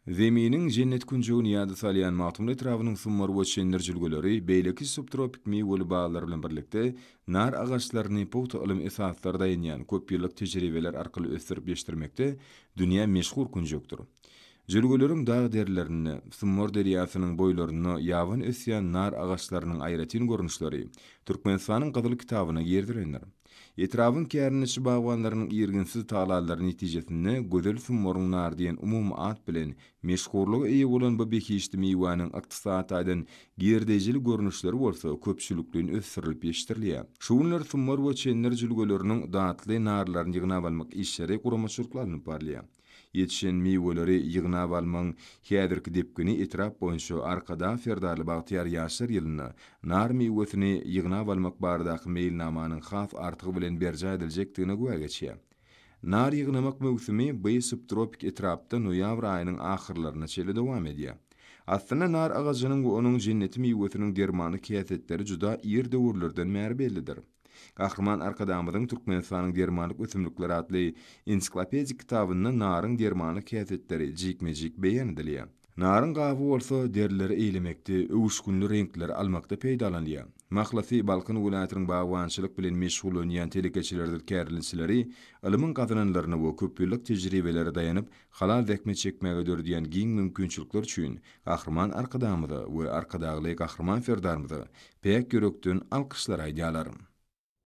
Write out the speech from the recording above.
Zeminin cennet kuncuğunu ýady salyan matumly etrawynyň summary we çenlerjilgeleri beýleki subtropik meýweli bağlar bilen birlikde nar agaçlaryny puhta ilim esaslarynda ýanýan köp ýyllyk tejribeler arkaly ösdürip ýeşdirmekde dünýä meşhur kunjukdur. Jülgüleriň dağ derlerini, Summor derýasynyň boýlaryny ýawan ösýän nar agaçlarynyň aýratyn görnüşleri Türkmenistanyň Gyzyl kitabyna ýerdirenler. Etrawyň kärnişi bagwanlarynyň ýerginsiz taýlaryny netijesinde gözel Summorun nar diýen umumy at bilen meşhurlygy eýe bolan bu bekişli meýwanyň ykdysadyň girdejili görnüşleri bolsa köpçülikliň ösdirilip ýeşdirilýär. Şuňlar Summor we çenler jülgeleriniň datly narlaryny ýygnap almak işleri guramaçylyklarynı barlýar. Yetişen meýweleri ýygnap almaň häzirki depgini etrap boýunça arkada Ferdaly Bagtyar ýaşar ýylyna nar meýwesini ýygnap almak bardaky meýilnamanyň has artygy bilen berje ediljekdigine güwe geçýär. Nar ýygnamak mewsimi bu subtropik etrapda noýabr aýynyň ahyrlaryna çeli dowam edýär. Aslynda nar agaçynyň we onuň jenneti meýwesiniň dermany kiýasetleri juda ýer döwürlerden märi bellidir. Kahraman arkadamyzyň Türkmenistanyň dermanlyk ösümlikleri adly ensiklopedik kitabynda naryň dermanlyk kiýasetleri jikmejik beýan edilýär. Naryň gawy bolsa derleri eýlemekde, öwüşgünli renkler almakda peýdalanýar. Mahlasy Balkan welaýatynyň bagwançylyk bilen meşgullanýan telekeçilerdir kärilinçileri ilimiň gazananlaryna we köp ýyllyk tejribeleri daýanyp halal dekme çekmäge dördüýän giň mümkinçilikler üçin Kahraman arkadamyzy we arkadagy Kahraman Ferdarmyzy pek ýörekden alkyşlar aýdýarlar.